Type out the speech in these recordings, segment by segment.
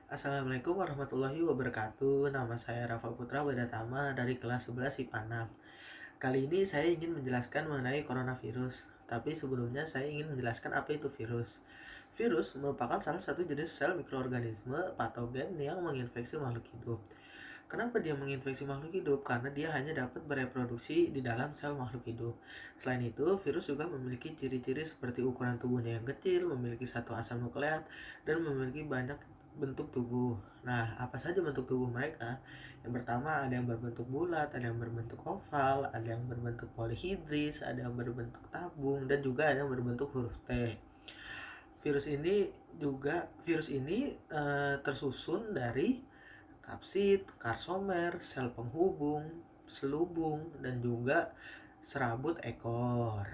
Assalamualaikum warahmatullahi wabarakatuh. Nama saya Rafa Putra Wedatama dari kelas 11 IPA 6. Kali ini saya ingin menjelaskan mengenai coronavirus. Tapi sebelumnya saya ingin menjelaskan apa itu virus. Virus merupakan salah satu jenis sel mikroorganisme patogen yang menginfeksi makhluk hidup. Kenapa dia menginfeksi makhluk hidup? Karena dia hanya dapat bereproduksi di dalam sel makhluk hidup. Selain itu, virus juga memiliki ciri-ciri seperti ukuran tubuhnya yang kecil, memiliki satu asam nukleat, dan memiliki banyak bentuk tubuh. Nah, apa saja bentuk tubuh mereka? Yang pertama, ada yang berbentuk bulat, ada yang berbentuk oval, ada yang berbentuk polihidris, ada yang berbentuk tabung, dan juga ada yang berbentuk huruf T. Virus ini tersusun dari kapsid, karsomer, sel penghubung, selubung, dan juga serabut ekor.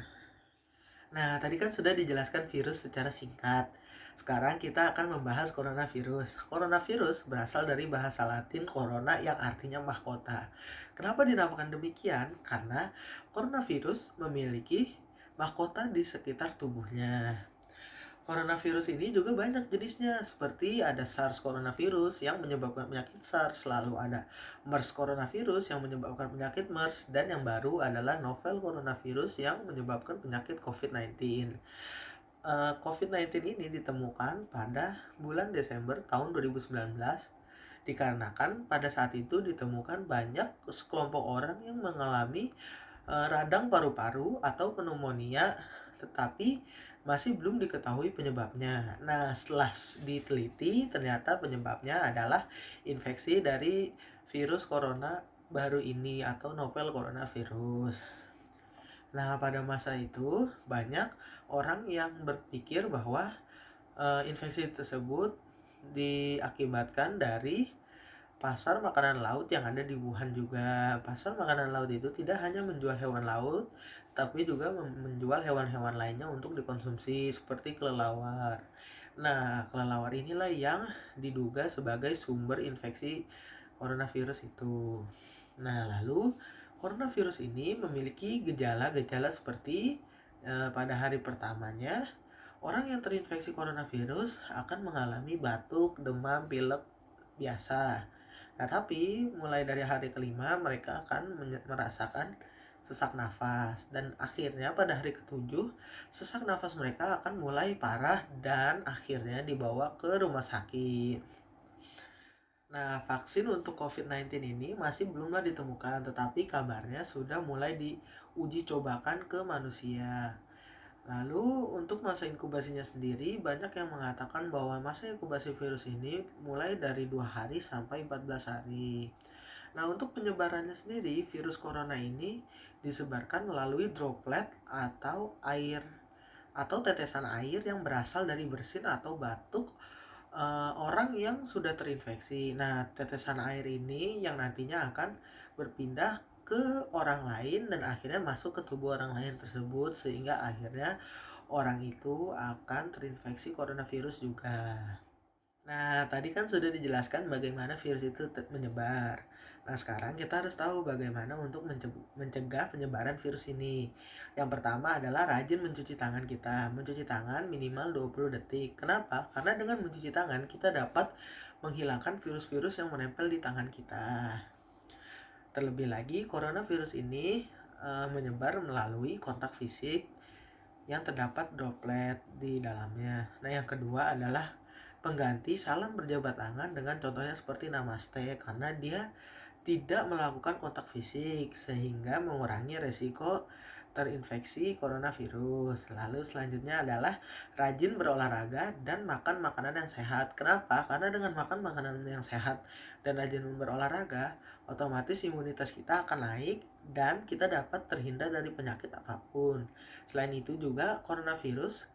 Nah, tadi kan sudah dijelaskan virus secara singkat. Sekarang kita akan membahas coronavirus. Coronavirus berasal dari bahasa Latin corona yang artinya mahkota. Kenapa dinamakan demikian? Karena coronavirus memiliki mahkota di sekitar tubuhnya. Coronavirus ini juga banyak jenisnya, seperti ada SARS coronavirus yang menyebabkan penyakit SARS, lalu ada MERS coronavirus yang menyebabkan penyakit MERS, dan yang baru adalah novel coronavirus yang menyebabkan penyakit COVID-19. COVID-19 ini ditemukan pada bulan Desember tahun 2019 dikarenakan pada saat itu ditemukan banyak sekelompok orang yang mengalami radang paru-paru atau pneumonia, tetapi masih belum diketahui penyebabnya. Nah, setelah diteliti, ternyata penyebabnya adalah infeksi dari virus corona baru ini atau novel coronavirus. Nah, pada masa itu banyak orang yang berpikir bahwa infeksi tersebut diakibatkan dari pasar makanan laut yang ada di Wuhan juga. Pasar makanan laut itu tidak hanya menjual hewan laut, tapi juga menjual hewan-hewan lainnya untuk dikonsumsi seperti kelelawar. Nah, kelelawar inilah yang diduga sebagai sumber infeksi coronavirus itu. Nah, lalu coronavirus ini memiliki gejala-gejala seperti pada hari pertamanya, orang yang terinfeksi coronavirus akan mengalami batuk, demam, pilek biasa. Nah, tapi mulai dari hari kelima mereka akan merasakan sesak nafas, dan akhirnya pada hari ketujuh sesak nafas mereka akan mulai parah dan akhirnya dibawa ke rumah sakit. Nah, vaksin untuk COVID-19 ini masih belumlah ditemukan, tetapi kabarnya sudah mulai diuji cobakan ke manusia. Lalu untuk masa inkubasinya sendiri, banyak yang mengatakan bahwa masa inkubasi virus ini mulai dari 2 hari sampai 14 hari. Nah, untuk penyebarannya sendiri, virus corona ini disebarkan melalui droplet atau air atau tetesan air yang berasal dari bersin atau batuk orang yang sudah terinfeksi. Nah, tetesan air ini yang nantinya akan berpindah ke orang lain dan akhirnya masuk ke tubuh orang lain tersebut, sehingga akhirnya orang itu akan terinfeksi coronavirus juga. Nah, tadi kan sudah dijelaskan bagaimana virus itu menyebar. Nah, sekarang kita harus tahu bagaimana untuk mencegah penyebaran virus ini. Yang pertama adalah rajin mencuci tangan kita. Mencuci tangan minimal 20 detik. Kenapa? Karena dengan mencuci tangan kita dapat menghilangkan virus-virus yang menempel di tangan kita. Terlebih lagi, coronavirus ini menyebar melalui kontak fisik yang terdapat droplet di dalamnya. Nah, yang kedua adalah pengganti salam berjabat tangan dengan contohnya seperti namaste, karena dia tidak melakukan kontak fisik sehingga mengurangi resiko terinfeksi coronavirus. Lalu selanjutnya adalah rajin berolahraga dan makan makanan yang sehat. Kenapa? Karena dengan makan makanan yang sehat dan rajin berolahraga, otomatis imunitas kita akan naik dan kita dapat terhindar dari penyakit apapun. Selain itu juga coronavirus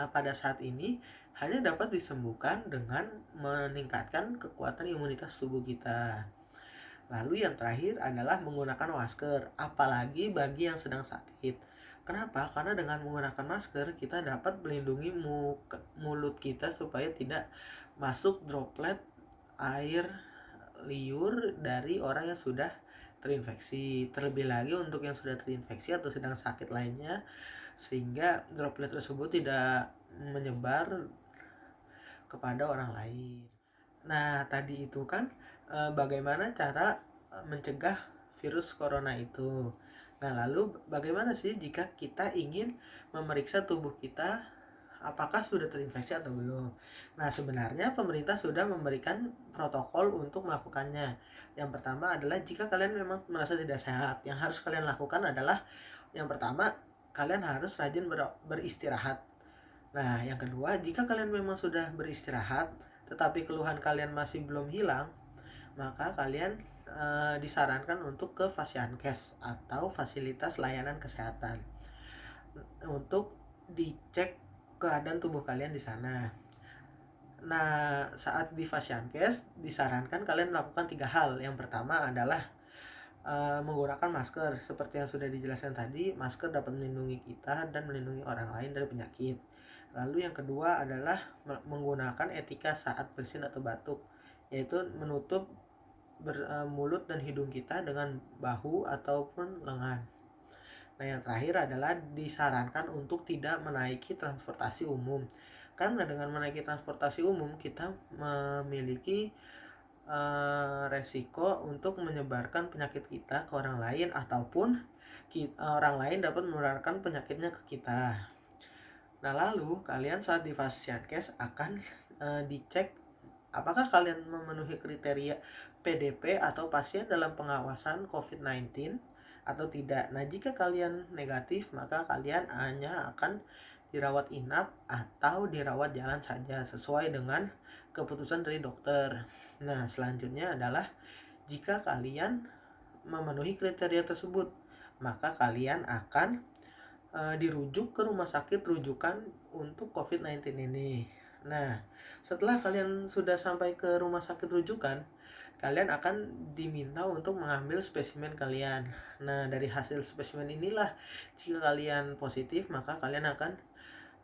pada saat ini hanya dapat disembuhkan dengan meningkatkan kekuatan imunitas tubuh kita. Lalu yang terakhir adalah menggunakan masker, apalagi bagi yang sedang sakit. Kenapa? Karena dengan menggunakan masker kita dapat melindungi mulut kita supaya tidak masuk droplet air liur dari orang yang sudah terinfeksi. Terlebih lagi untuk yang sudah terinfeksi atau sedang sakit lainnya, sehingga droplet tersebut tidak menyebar kepada orang lain. Nah, tadi itu kan bagaimana cara mencegah virus corona itu. Nah, lalu bagaimana sih jika kita ingin memeriksa tubuh kita apakah sudah terinfeksi atau belum? Nah, sebenarnya pemerintah sudah memberikan protokol untuk melakukannya. Yang pertama adalah jika kalian memang merasa tidak sehat, yang harus kalian lakukan adalah yang pertama, kalian harus rajin beristirahat. Nah, yang kedua, jika kalian memang sudah beristirahat, tetapi keluhan kalian masih belum hilang, maka kalian disarankan untuk ke Fasiankes atau fasilitas layanan kesehatan untuk dicek keadaan tubuh kalian di sana. Nah, saat di Fasiankes disarankan kalian melakukan 3 hal. Yang pertama adalah menggunakan masker. Seperti yang sudah dijelaskan tadi, masker dapat melindungi kita dan melindungi orang lain dari penyakit. Lalu yang kedua adalah menggunakan etika saat bersin atau batuk, yaitu menutup mulut dan hidung kita dengan bahu ataupun lengan. Nah, yang terakhir adalah disarankan untuk tidak menaiki transportasi umum. Karena dengan menaiki transportasi umum kita memiliki resiko untuk menyebarkan penyakit kita ke orang lain ataupun orang lain dapat menularkan penyakitnya ke kita. Nah, lalu kalian saat di Fasiankes akan dicek apakah kalian memenuhi kriteria PDP atau pasien dalam pengawasan COVID-19 atau tidak. Nah, jika kalian negatif, maka kalian hanya akan dirawat inap atau dirawat jalan saja sesuai dengan keputusan dari dokter. Nah, selanjutnya adalah jika kalian memenuhi kriteria tersebut, maka kalian akan dirujuk ke rumah sakit rujukan untuk COVID-19 ini. Nah, setelah kalian sudah sampai ke rumah sakit rujukan, kalian akan diminta untuk mengambil spesimen kalian. Nah, dari hasil spesimen inilah jika kalian positif, maka kalian akan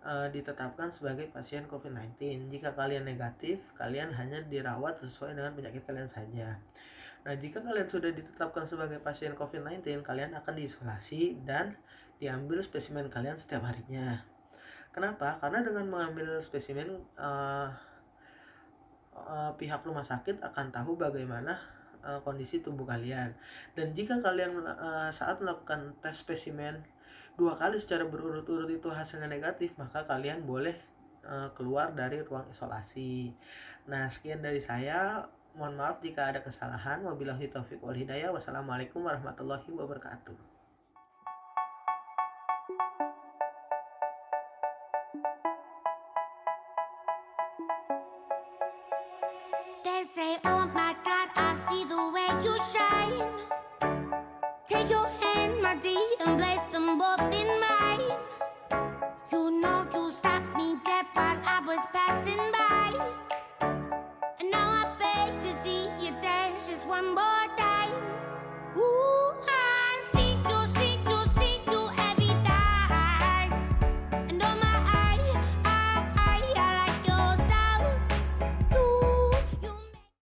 ditetapkan sebagai pasien COVID-19. Jika kalian negatif, kalian hanya dirawat sesuai dengan penyakit kalian saja. Nah, jika kalian sudah ditetapkan sebagai pasien COVID-19, kalian akan diisolasi dan diambil spesimen kalian setiap harinya. Kenapa? Karena dengan mengambil spesimen, pihak rumah sakit akan tahu bagaimana kondisi tubuh kalian. Dan jika kalian saat melakukan tes spesimen 2 kali secara berurut-urut itu hasilnya negatif, maka kalian boleh keluar dari ruang isolasi. Nah, sekian dari saya. Mohon maaf jika ada kesalahan. Wabillahi taufiq wal hidayah. Wassalamualaikum warahmatullahi wabarakatuh. They say, oh my God, I see the way you shine.